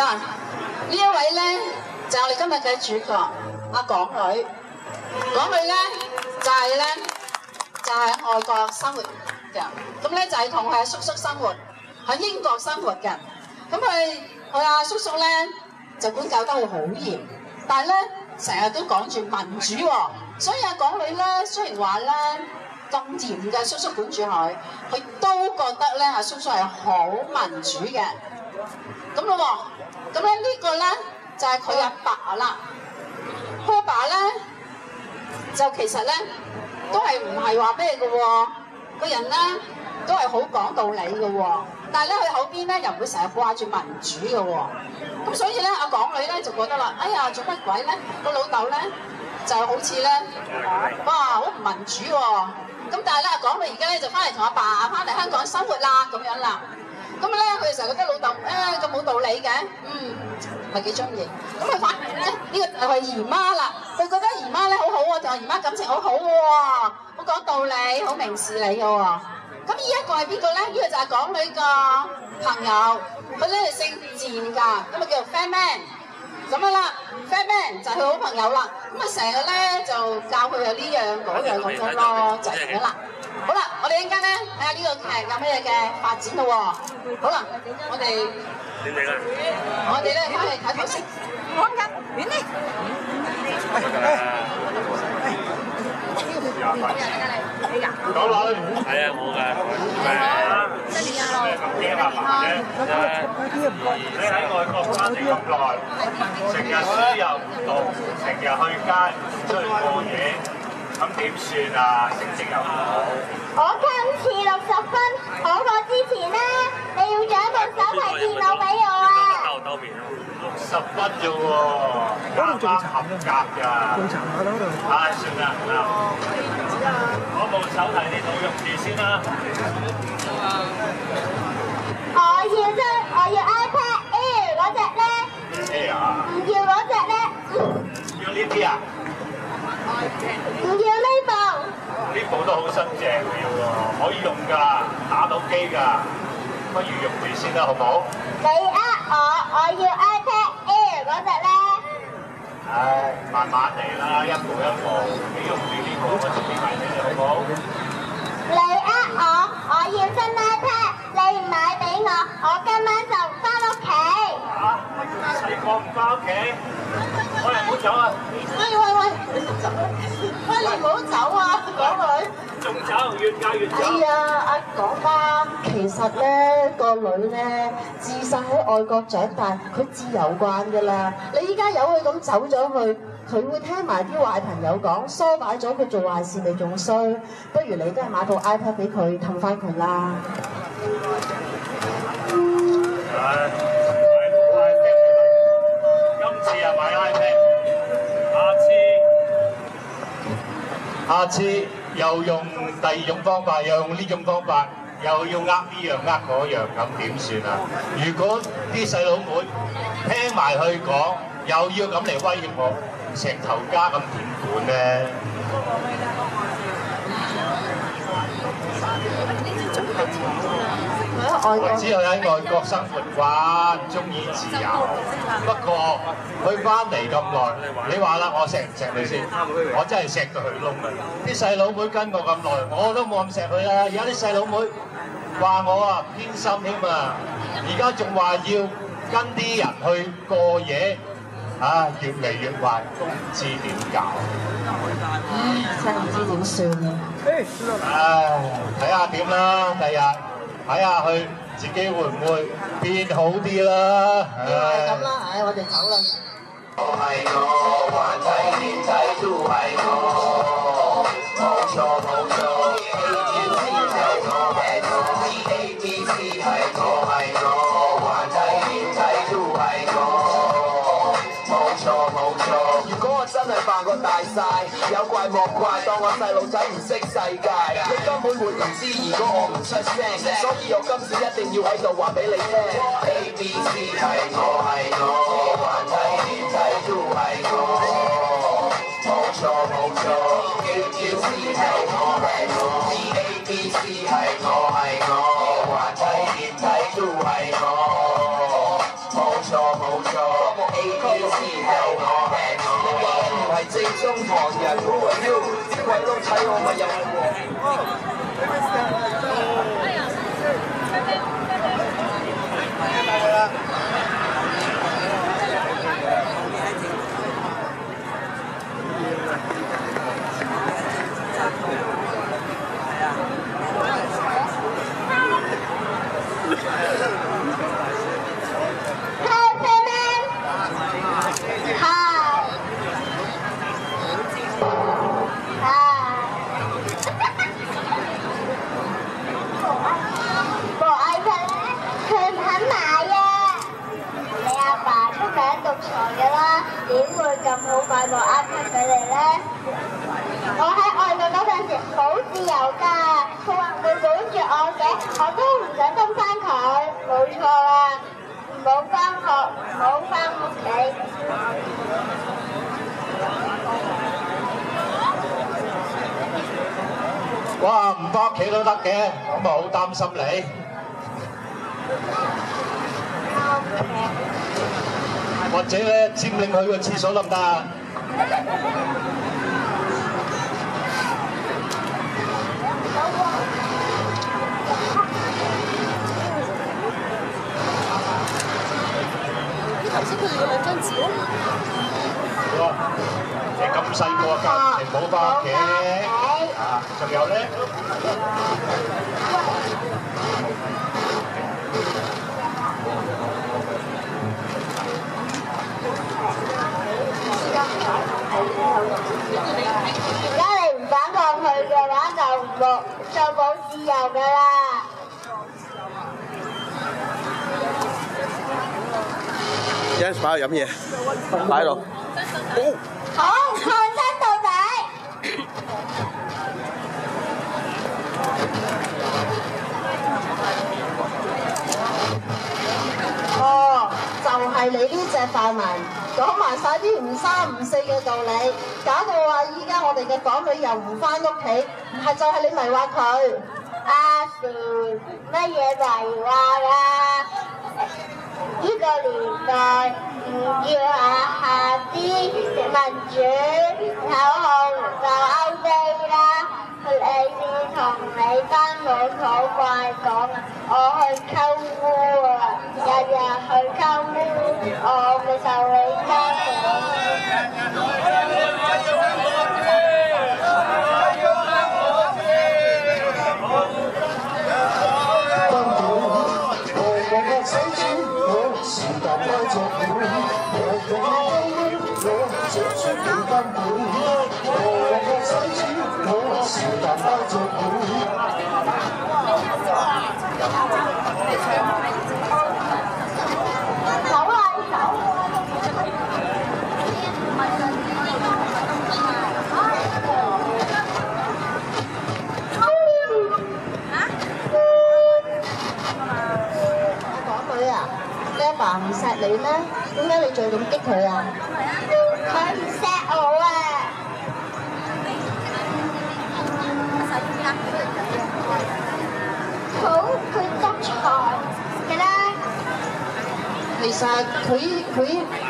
嗱，呢一位咧就係我哋今日嘅主角阿港女。港女咧就係外國生活嘅，咁咧就係同佢阿叔叔生活喺英國生活嘅。咁佢阿叔叔咧就管教得佢好嚴，但係咧成日都講住民主喎，所以阿港女咧雖然話咧咁嚴嘅叔叔管住佢，佢都覺得咧阿叔叔係好民主嘅。咁咯喎，咁咧呢個咧就係佢阿爸啦。佢阿爸咧就其實咧都係唔係話咩嘅喎，個人咧都係好講道理嘅喎，但係咧佢口邊咧又唔會成日掛住民主嘅喎。咁所以咧阿港女咧就覺得啦，哎呀做乜鬼咧？個老豆咧就好似咧哇好唔民主喎。咁但係咧阿港女而家咧就翻嚟同阿爸翻嚟香港生活啦咁樣啦。咁咧佢成日覺得老豆咁冇道理嘅，唔係幾中意。咁佢反而咧呢個就係姨媽啦，佢覺得姨媽咧好好喎，同阿姨媽感情好好喎，好講道理，好明事理嘅喎。咁呢一個係邊個咧？呢個就係港女個朋友，佢咧係姓賤㗎，咁啊叫做 Fat Man。咁樣啦 ，Fat Man 就係佢好朋友啦。咁啊成日咧就教佢有呢樣嗰樣咁樣咯，就係咁樣啦。好啦，我哋一陣間咧睇下呢個劇有咩嘅發展咯喎。好啦，我哋咧翻去睇頭先。講緊，遠啲。講落去。係啊，冇㗎。你喺外國翻嚟咁耐，成日書又唔讀，成日去街出去過夜，咁點算啊？成績又唔好。我今次60分，好過之前啦。你要獎部手提電腦俾我啊！60分啫喎，啱啱合格㗎。唉，算啦，嗰部手提電腦用住先啦。我要 iPad Air 嗰隻咧。Air 啊？唔要嗰隻咧。要呢啲啊？唔要呢部。呢部都好新淨嘅喎，可以用㗎，打到機㗎，不如用住先啦，好唔好？你我要 iPad Air 嗰隻咧。唉，慢慢嚟啦，一步一步，你用住呢部，我自己買俾你，好唔好？你我要新 iPad， 你唔買俾我今晚就翻屋企。嚇？細個唔翻屋企？喂，唔好走啊！喂，你唔好走啊，港女！仲走，越嫁越走。哎呀，阿港媽，其實咧個女咧自細喺外國長大，佢自由慣㗎啦。你依家由佢咁走咗去，佢會聽埋啲壞朋友講，疏擺咗佢做壞事，你仲衰。不如你都係買部 iPad 俾佢，氹翻佢啦。今次又買 iPad，下次又用第二種方法，又用呢種方法，又要呢樣嗰樣，咁點算啊？如果啲細佬妹聽埋佢講，又要咁嚟威脅我，成頭家咁點管咧？我知道喺外國生活慣，中意自由。不過佢翻嚟咁耐，你話啦，我錫唔錫你先？我真係錫到佢窿啊！啲細佬妹跟我咁耐，我都冇咁錫佢啦。而家啲細佬妹話我啊偏心添啊！而家仲話要跟啲人去過夜，越嚟越壞，都唔知點搞。真係唔知點算啊！睇下點啦，第日。睇下佢自己會唔會變好啲啦？係咁啦，我哋走啦。我係我，還睇點睇都係我，冇錯冇錯 ，ABC 係我係我 ，ABC 係我係我，還睇點睇都係我，冇錯冇錯。如果我真係犯過大晒，有怪莫怪，當我細路仔唔識世界，你根本會唔知。如果我唔出聲，所以我今次一定要喺度話俾你聽。ABC 係我係我，還睇點睇都係我，冇錯冇錯。ABC 係我係我 ，ABC 係我係我，還睇點睇都係我，冇錯冇錯，ABC 係我。你話我唔係正宗唐人 ，Who are you？啲鬼佬睇我咪有喎。點會咁好買部 iPad 俾你咧？我喺外國嗰陣時好自由㗎，佢話唔會管住我嘅，我都唔想跟翻佢。冇錯啦，唔好翻學，唔好翻屋企。哇！唔翻屋企都得嘅，咁啊好擔心你。或者咧佔領佢個廁所得唔得啊？頭先佢哋嗰兩張紙咧，好啊！你咁細個㗎，你唔好翻屋企啊！仲有咧？而家你唔反抗佢嘅話，就冇自由㗎啦。一擺去飲嘢，擺喺度。好，抗爭到底。哦，就係你呢隻泛民講埋晒啲唔三唔四嘅道理，搞到話依家我哋嘅港女又唔翻屋企，係就係你迷惑佢。阿時乜嘢迷惑啊？呢個年代唔要下啲民主口號就 out 啦。你先同你班老土怪講，我去溝污啊，日日去溝污，我會受你家爸唔錫你咩？點解你仲咁激佢啊？佢唔錫我啊！好，佢獨裁嘅啦。其實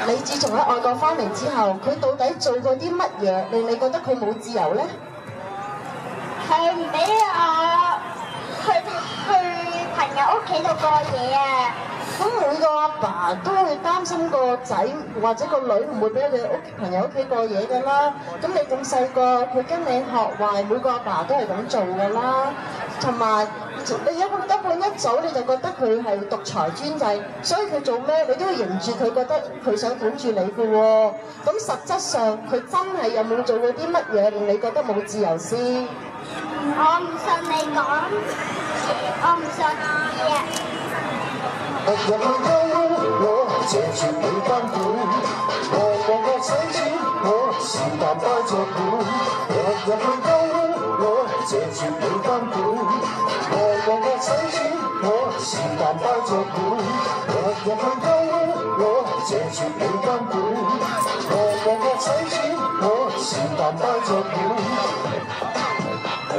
你自從喺外國翻嚟之後，佢到底做過啲乜嘢令你覺得佢冇自由咧？佢唔俾我去朋友屋企度過夜啊！咁每個阿爸都會擔心個仔或者個女唔會俾佢朋友屋企過夜㗎啦。咁你咁細個，佢跟你學壞，每個阿爸都係咁做㗎啦。同埋你一半一組，你就覺得佢係獨裁專制，所以佢做咩你都要迎住佢，覺得佢想管住你㗎喎。咁實質上佢真係有冇做過啲乜嘢令你覺得冇自由先？我唔信你講，我唔信嘅。日日去溝污，我謝絕你監管。我個使錢，我是但帶着管。日日去溝污，我謝絕你監管。我個使錢，我是但帶着管。日日去溝污，我謝絕你監管。我個使錢，我是但帶着管。日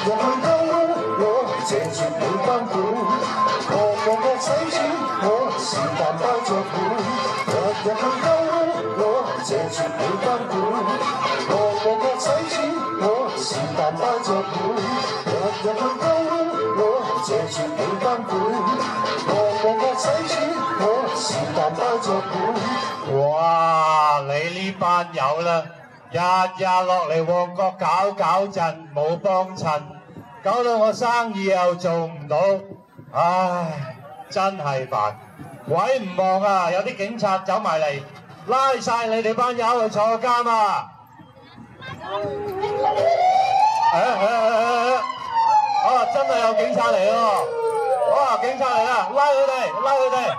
日去溝污，我謝絕你監管。使錢，我是但帶着款，日日去兜我謝絕你監管。我使錢，我是但帶着款，日日去兜我謝絕你監管。我使錢，我是但帶着款。哇！你呢班友啦，日日落嚟旺角搞震，冇幫襯，搞到我生意又做唔到，唉，真係煩。鬼唔望啊！有啲警察走埋嚟，拉晒你哋班友去坐監啊！真係有警察嚟喎！哇，警察嚟啦，拉佢哋，拉佢哋！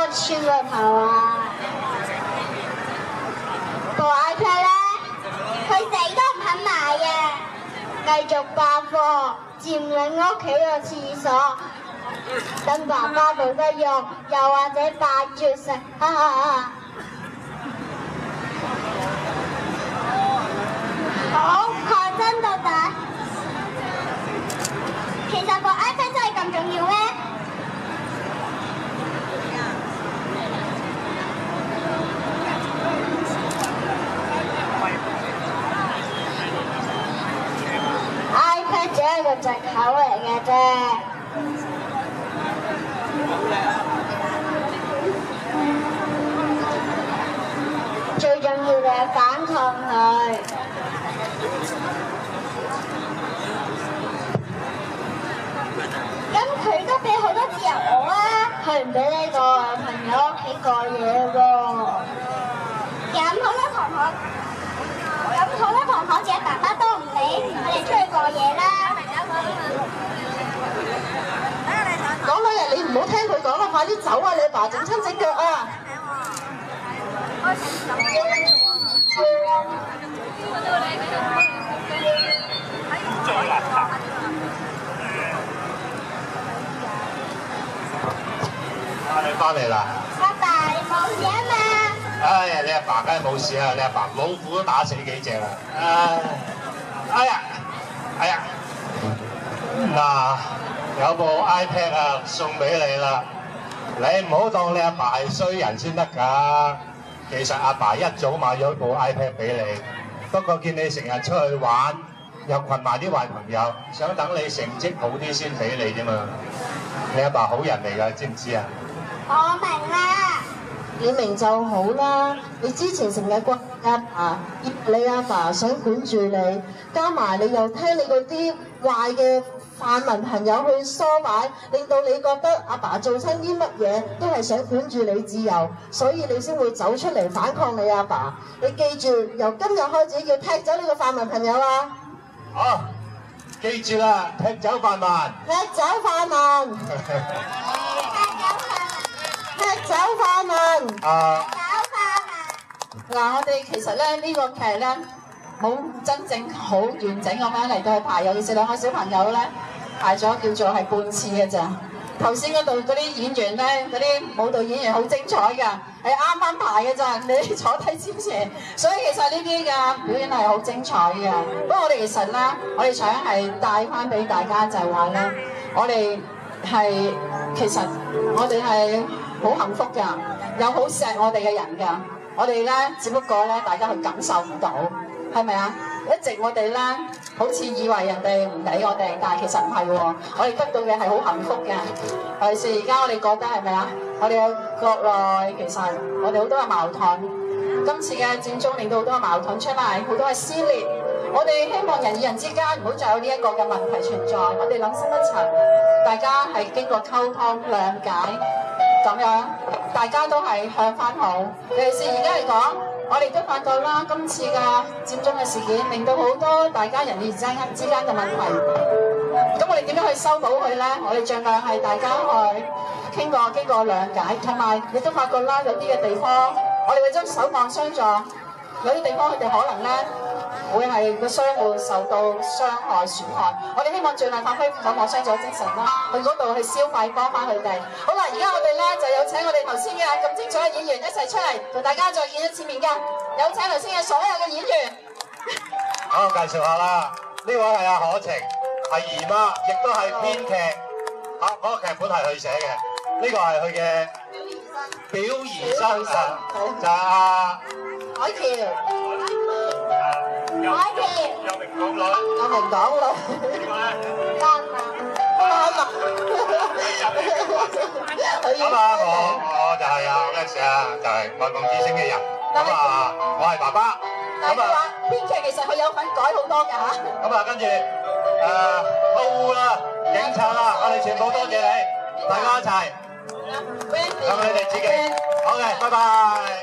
穿個頭啊！部 iPad 咧，佢死都唔肯買嘅，繼續罷課，佔領屋企個廁所，等爸爸冇得用，又或者霸住食，好抗爭到底。其實部 iPad 真係咁重要咩？只係個藉口嚟嘅啫，最重要嘅係反抗佢。咁佢都俾好多自由我啊，佢唔俾呢個朋友屋企過夜喎。咁好啦，同學嘅爸爸都唔理，我哋出去過夜啦。港女啊，你唔好聽佢講啦，快啲走啊！你阿爸整親整腳啊！你翻嚟啦！阿爸，你冇事啊嘛？哎呀，你阿爸梗係冇事啦，你阿爸老虎都打死幾隻啦！哎呀，嗱，有部 iPad 啊，送俾你啦。你唔好當你阿爸係衰人先得㗎。其實阿爸一早買咗部 iPad 俾你，不過見你成日出去玩，又群埋啲壞朋友，想等你成績好啲先俾你啫嘛。你阿爸好人嚟㗎，知唔知啊？我明啦。你明就好啦，你之前成日關阿爸，你阿爸想管住你，加埋你又聽你嗰啲壞嘅泛民朋友去唆擺，令到你覺得阿爸做親啲乜嘢都係想管住你自由，所以你先會走出嚟反抗你阿爸。你記住，由今日開始要踢走呢個泛民朋友啊！好，記住啦，踢走泛民。踢走泛民。踢走泛民。嗱，我哋其實咧呢個劇咧冇真正好完整咁樣嚟到去排，尤其是兩個小朋友咧排咗叫做係半次嘅咋。頭先嗰度嗰啲演員咧，嗰啲舞蹈演員好精彩㗎，係啱啱排嘅咋，你坐低之前，所以其實呢啲嘅表演係好精彩嘅。不過我哋其實咧，我哋想係帶翻俾大家就係話咧，我哋係其實我哋係好幸福㗎，有好錫我哋嘅人㗎。我哋咧，只不過咧，大家去感受唔到，係咪啊？一直我哋咧好似以為人哋唔理我哋，但係其實唔係喎，我哋得到嘅係好幸福嘅。尤其是而家我哋覺得係咪啊？我哋嘅國內其實我哋好多嘅矛盾，今次嘅佔中令到好多嘅矛盾出嚟，好多嘅撕裂。我哋希望人與人之間唔好再有呢一個嘅問題存在。我哋諗深一層，大家係經過溝通諒解咁樣，大家都係向翻好。尤其是而家嚟講，我哋都發覺啦，今次嘅佔中嘅事件令到好多大家人與人之間嘅問題。咁我哋點樣去修補佢咧？我哋盡量係大家去經過諒解，同埋亦都發覺啦，有啲嘅地方我哋會將守望相助，有啲地方佢哋可能咧會係個商戶受到傷害損害。我哋希望盡量發揮守望相助精神啦，去嗰度去消費幫翻佢哋。好啦，而家我哋咧就有請我哋頭先嘅咁精彩嘅演員一齊出嚟同大家再見一次面㗎。有請頭先嘅所有嘅演員。好，介紹下啦，呢位係阿可晴，係姨媽，亦都係編劇。嗰個劇本係佢寫嘅，呢個係佢嘅表兒生啊，就係阿海橋。海橋。有名港女。有名港女。咁啊，我就係阿 Alex 啊，就係愛夢之星嘅人。咁啊，我係爸爸。但係佢話編劇其實佢有份改好多㗎嚇。咁啊，跟住保護啦、警察啦，我哋全部多謝你，大家一齊。咁你哋自己。好嘅，拜拜。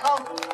好。